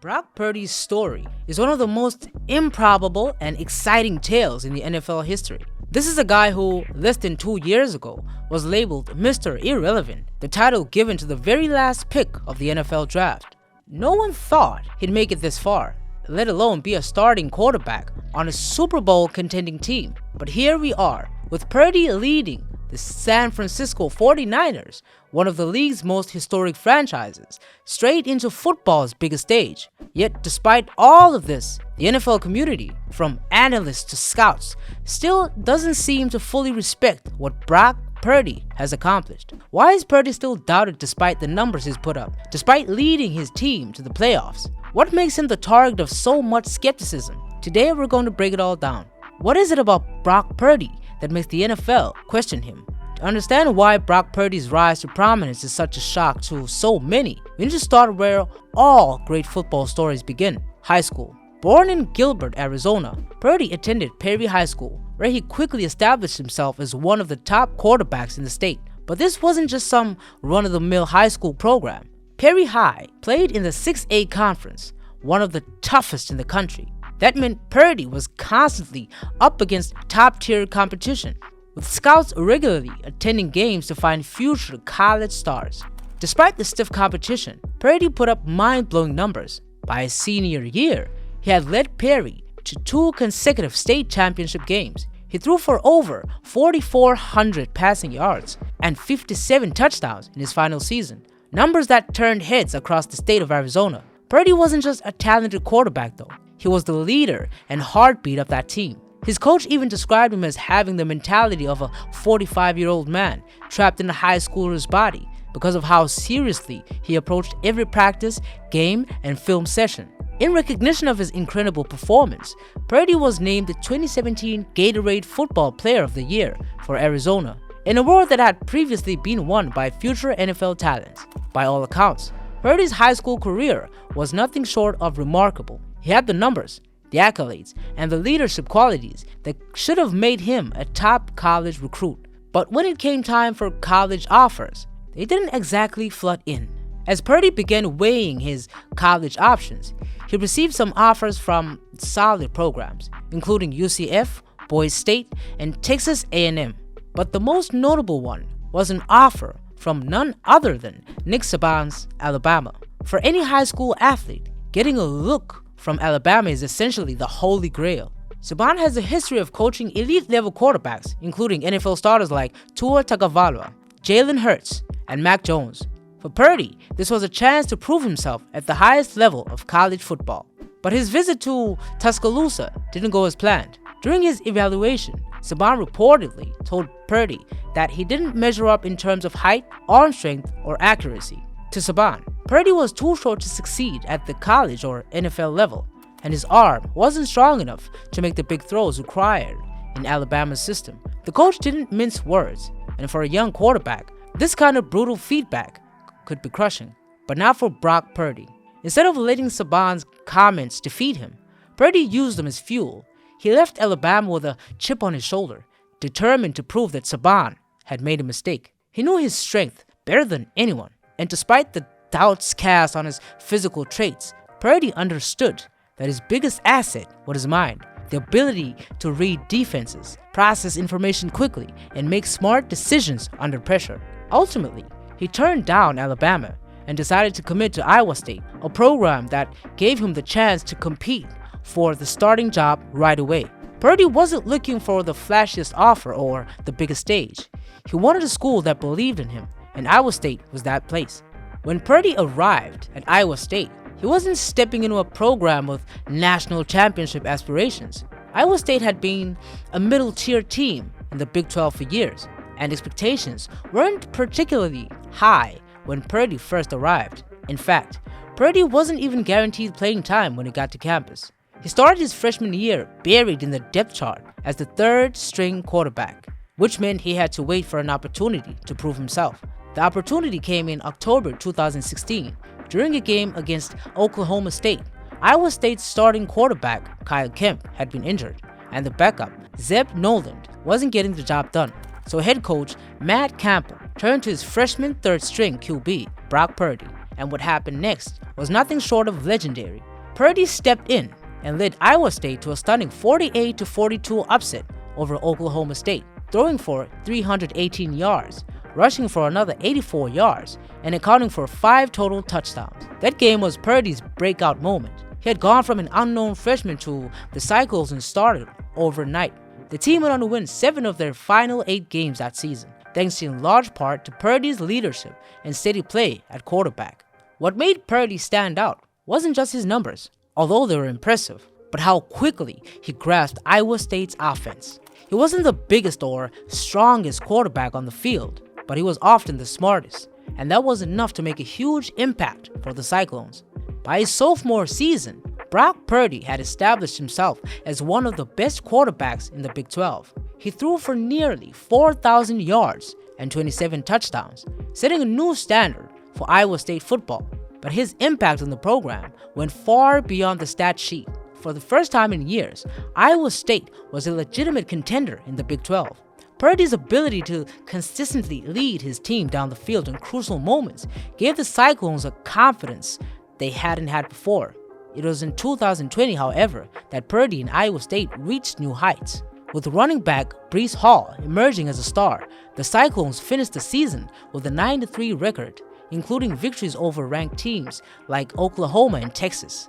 Brock Purdy's story is one of the most improbable and exciting tales in the NFL history. This is a guy who, less than 2 years ago, was labeled Mr. Irrelevant, the title given to the very last pick of the NFL draft. No one thought he'd make it this far, let alone be a starting quarterback on a Super Bowl-contending team. But here we are, with Purdy leading the San Francisco 49ers, one of the league's most historic franchises, straight into football's biggest stage. Yet despite all of this, the NFL community, from analysts to scouts, still doesn't seem to fully respect what Brock Purdy has accomplished. Why is Purdy still doubted despite the numbers he's put up, despite leading his team to the playoffs? What makes him the target of so much skepticism? Today we're going to break it all down. What is it about Brock Purdy that makes the NFL question him? To understand why Brock Purdy's rise to prominence is such a shock to so many, we need to start where all great football stories begin: high school. Born in Gilbert, Arizona, Purdy attended Perry High School, where he quickly established himself as one of the top quarterbacks in the state. But this wasn't just some run-of-the-mill high school program. Perry High played in the 6A conference, one of the toughest in the country. That meant Purdy was constantly up against top-tier competition, with scouts regularly attending games to find future college stars. Despite the stiff competition, Purdy put up mind-blowing numbers. By his senior year, he had led Perry to 2 consecutive state championship games. He threw for over 4,400 passing yards and 57 touchdowns in his final season, numbers that turned heads across the state of Arizona. Purdy wasn't just a talented quarterback though. He was the leader and heartbeat of that team. His coach even described him as having the mentality of a 45-year-old man trapped in a high schooler's body because of how seriously he approached every practice, game, and film session. In recognition of his incredible performance, Purdy was named the 2017 Gatorade Football Player of the Year for Arizona, an award that had previously been won by future NFL talents. By all accounts, Purdy's high school career was nothing short of remarkable. He had the numbers, the accolades, and the leadership qualities that should have made him a top college recruit. But when it came time for college offers, they didn't exactly flood in. As Purdy began weighing his college options, he received some offers from solid programs, including UCF, Boise State, and Texas A&M. But the most notable one was an offer from none other than Nick Saban's Alabama. For any high school athlete, getting a look from Alabama is essentially the holy grail. Saban has a history of coaching elite-level quarterbacks, including NFL starters like Tua Tagovailoa, Jalen Hurts, and Mac Jones. For Purdy, this was a chance to prove himself at the highest level of college football. But his visit to Tuscaloosa didn't go as planned. During his evaluation, Saban reportedly told Purdy that he didn't measure up in terms of height, arm strength, or accuracy. To Saban, Purdy was too short to succeed at the college or NFL level, and his arm wasn't strong enough to make the big throws required in Alabama's system. The coach didn't mince words, and for a young quarterback, this kind of brutal feedback could be crushing. But not for Brock Purdy. Instead of letting Saban's comments defeat him, Purdy used them as fuel. He left Alabama with a chip on his shoulder, determined to prove that Saban had made a mistake. He knew his strength better than anyone, and despite the doubts cast on his physical traits, Purdy understood that his biggest asset was his mind, the ability to read defenses, process information quickly, and make smart decisions under pressure. Ultimately, he turned down Alabama and decided to commit to Iowa State, a program that gave him the chance to compete for the starting job right away. Purdy wasn't looking for the flashiest offer or the biggest stage. He wanted a school that believed in him, and Iowa State was that place. When Purdy arrived at Iowa State, he wasn't stepping into a program with national championship aspirations. Iowa State had been a middle-tier team in the Big 12 for years, and expectations weren't particularly high when Purdy first arrived. In fact, Purdy wasn't even guaranteed playing time when he got to campus. He started his freshman year buried in the depth chart as the third-string quarterback, which meant he had to wait for an opportunity to prove himself. The opportunity came in October 2016 during a game against Oklahoma State. Iowa State's starting quarterback, Kyle Kemp, had been injured, and the backup, Zeb Noland, wasn't getting the job done. So head coach Matt Campbell turned to his freshman third-string QB, Brock Purdy, and what happened next was nothing short of legendary. Purdy stepped in and led Iowa State to a stunning 48-42 upset over Oklahoma State, throwing for 318 yards, rushing for another 84 yards, and accounting for 5 total touchdowns. That game was Purdy's breakout moment. He had gone from an unknown freshman to the Cyclones and started overnight. The team went on to win 7 of their final 8 games that season, thanks in large part to Purdy's leadership and steady play at quarterback. What made Purdy stand out wasn't just his numbers, although they were impressive, but how quickly he grasped Iowa State's offense. He wasn't the biggest or strongest quarterback on the field, but he was often the smartest, and that was enough to make a huge impact for the Cyclones. By his sophomore season, Brock Purdy had established himself as one of the best quarterbacks in the Big 12. He threw for nearly 4,000 yards and 27 touchdowns, setting a new standard for Iowa State football. But his impact on the program went far beyond the stat sheet. For the first time in years, Iowa State was a legitimate contender in the Big 12. Purdy's ability to consistently lead his team down the field in crucial moments gave the Cyclones a confidence they hadn't had before. It was in 2020, however, that Purdy and Iowa State reached new heights. With running back Breece Hall emerging as a star, the Cyclones finished the season with a 9-3 record, including victories over ranked teams like Oklahoma and Texas.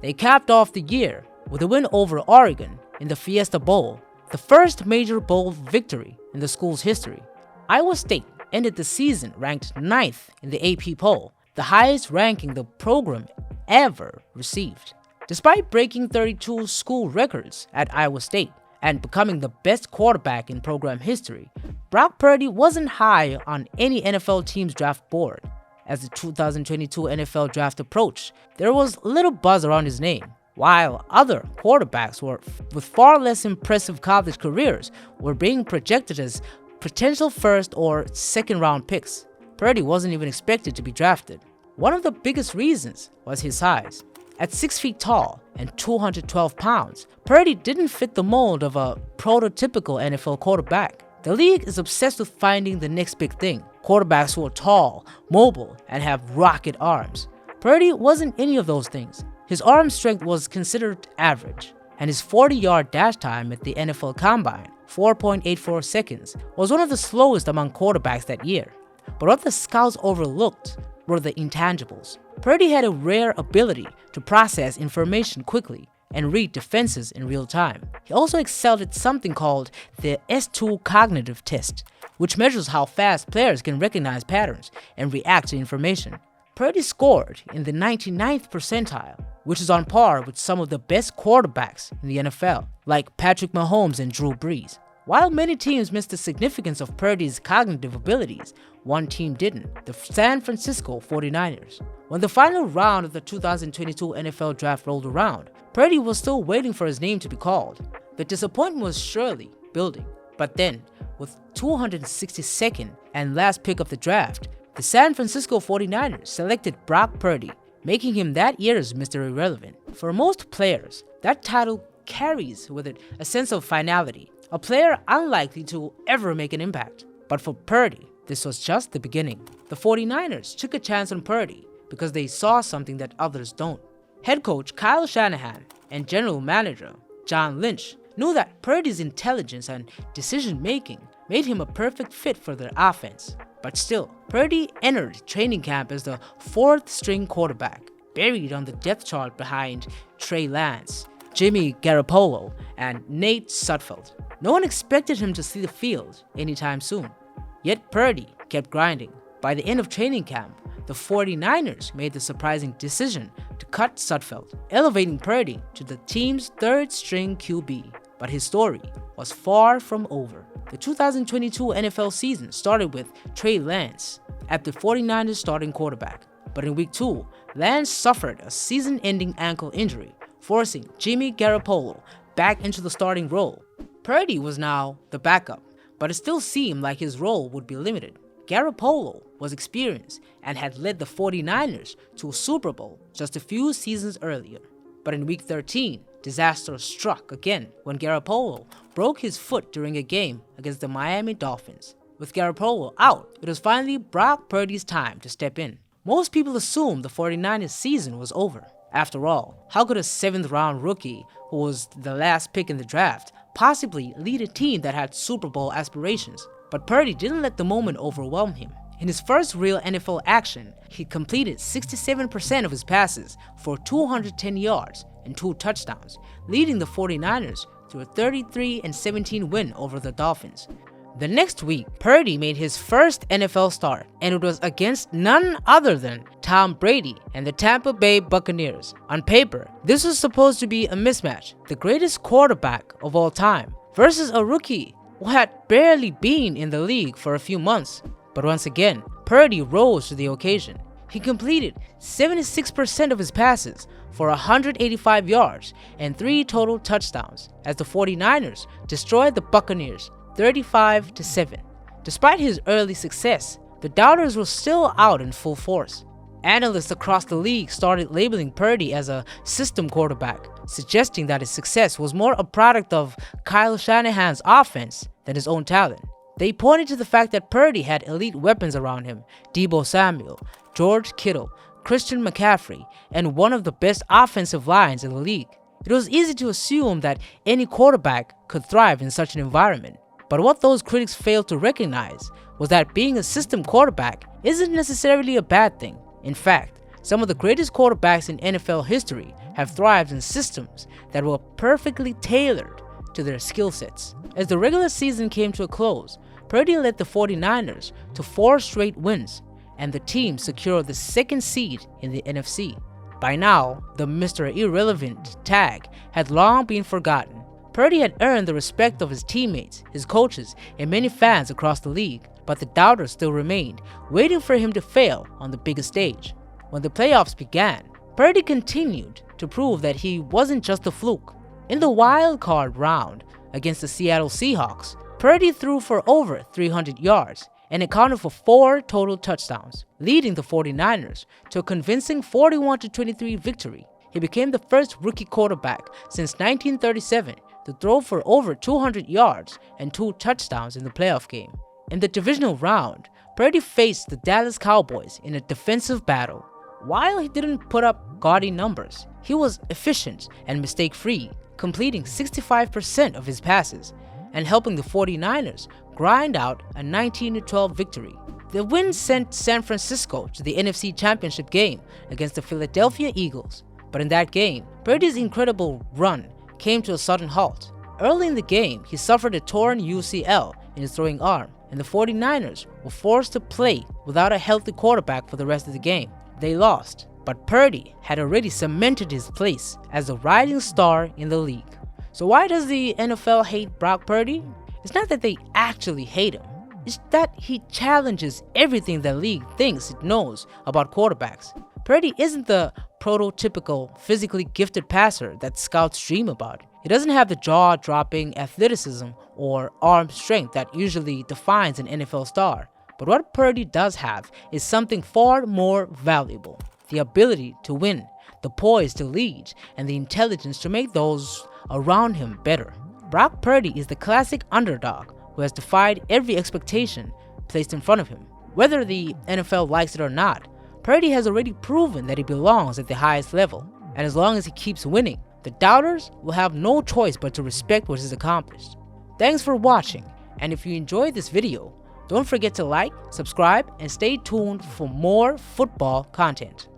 They capped off the year with a win over Oregon in the Fiesta Bowl, the first major bowl victory in the school's history. Iowa State ended the season ranked 9th in the AP poll, the highest ranking the program ever received. Despite breaking 32 school records at Iowa State and becoming the best quarterback in program history, Brock Purdy wasn't high on any NFL team's draft board. As the 2022 NFL draft approached, there was little buzz around his name, while other quarterbacks with far less impressive college careers were being projected as potential first or second round picks. Purdy wasn't even expected to be drafted. One of the biggest reasons was his size. At 6 feet tall and 212 pounds, Purdy didn't fit the mold of a prototypical NFL quarterback. The league is obsessed with finding the next big thing, quarterbacks who are tall, mobile, and have rocket arms. Purdy wasn't any of those things. His arm strength was considered average, and his 40-yard dash time at the NFL Combine, 4.84 seconds, was one of the slowest among quarterbacks that year. But what the scouts overlooked were the intangibles. Purdy had a rare ability to process information quickly and read defenses in real time. He also excelled at something called the S2 cognitive test, which measures how fast players can recognize patterns and react to information. Purdy scored in the 99th percentile, which is on par with some of the best quarterbacks in the NFL, like Patrick Mahomes and Drew Brees. While many teams missed the significance of Purdy's cognitive abilities, one team didn't, the San Francisco 49ers. When the final round of the 2022 NFL Draft rolled around, Purdy was still waiting for his name to be called. The disappointment was surely building. But then, with 262nd and last pick of the draft, the San Francisco 49ers selected Brock Purdy, making him that year's Mr. Irrelevant. For most players, that title carries with it a sense of finality, a player unlikely to ever make an impact. But for Purdy, this was just the beginning. The 49ers took a chance on Purdy because they saw something that others don't. Head coach Kyle Shanahan and general manager John Lynch knew that Purdy's intelligence and decision-making made him a perfect fit for their offense. But still, Purdy entered training camp as the 4th-string quarterback, buried on the depth chart behind Trey Lance, Jimmy Garoppolo, and Nate Sudfeld. No one expected him to see the field anytime soon. Yet Purdy kept grinding. By the end of training camp, the 49ers made the surprising decision to cut Sudfeld, elevating Purdy to the team's 3rd-string QB. But his story was far from over. The 2022 NFL season started with Trey Lance at the 49ers starting quarterback. But in week 2, Lance suffered a season-ending ankle injury, forcing Jimmy Garoppolo back into the starting role. Purdy was now the backup, but it still seemed like his role would be limited. Garoppolo was experienced and had led the 49ers to a Super Bowl just a few seasons earlier. But in week 13, disaster struck again when Garoppolo broke his foot during a game against the Miami Dolphins. With Garoppolo out, it was finally Brock Purdy's time to step in. Most people assumed the 49ers season was over. After all, how could a 7th round rookie, who was the last pick in the draft, possibly lead a team that had Super Bowl aspirations? But Purdy didn't let the moment overwhelm him. In his first real NFL action, he completed 67% of his passes for 210 yards and 2 touchdowns, leading the 49ers to a 33-17 win over the Dolphins. The next week, Purdy made his first NFL start, and it was against none other than Tom Brady and the Tampa Bay Buccaneers. On paper, this was supposed to be a mismatch, the greatest quarterback of all time versus a rookie who had barely been in the league for a few months. But once again, Purdy rose to the occasion. He completed 76% of his passes for 185 yards and 3 total touchdowns as the 49ers destroyed the Buccaneers 35-7. Despite his early success, the doubters were still out in full force. Analysts across the league started labeling Purdy as a system quarterback, suggesting that his success was more a product of Kyle Shanahan's offense than his own talent. They pointed to the fact that Purdy had elite weapons around him: Deebo Samuel, George Kittle, Christian McCaffrey, and one of the best offensive lines in the league. It was easy to assume that any quarterback could thrive in such an environment. But what those critics failed to recognize was that being a system quarterback isn't necessarily a bad thing. In fact, some of the greatest quarterbacks in NFL history have thrived in systems that were perfectly tailored to their skill sets. As the regular season came to a close, Purdy led the 49ers to 4 straight wins, and the team secured the 2nd seed in the NFC. By now, the Mr. Irrelevant tag had long been forgotten. Purdy had earned the respect of his teammates, his coaches, and many fans across the league, but the doubters still remained, waiting for him to fail on the biggest stage. When the playoffs began, Purdy continued to prove that he wasn't just a fluke. In the wild card round against the Seattle Seahawks, Purdy threw for over 300 yards and accounted for 4 total touchdowns, leading the 49ers to a convincing 41-23 victory. He became the first rookie quarterback since 1937 to throw for over 200 yards and 2 touchdowns in the playoff game. In the divisional round, Purdy faced the Dallas Cowboys in a defensive battle. While he didn't put up gaudy numbers, he was efficient and mistake-free, completing 65% of his passes and helping the 49ers grind out a 19-12 victory. The win sent San Francisco to the NFC Championship game against the Philadelphia Eagles. But in that game, Purdy's incredible run came to a sudden halt. Early in the game, he suffered a torn UCL in his throwing arm, and the 49ers were forced to play without a healthy quarterback for the rest of the game. They lost, but Purdy had already cemented his place as the rising star in the league. So why does the NFL hate Brock Purdy? It's not that they actually hate him. It's that he challenges everything the league thinks it knows about quarterbacks. Purdy isn't the prototypical physically gifted passer that scouts dream about. He doesn't have the jaw-dropping athleticism or arm strength that usually defines an NFL star. But what Purdy does have is something far more valuable: the ability to win, the poise to lead, and the intelligence to make those around him better. Brock Purdy is the classic underdog who has defied every expectation placed in front of him. Whether the NFL likes it or not, Purdy has already proven that he belongs at the highest level, and as long as he keeps winning, the doubters will have no choice but to respect what he's accomplished. Thanks for watching, and if you enjoyed this video, don't forget to like, subscribe, and stay tuned for more football content.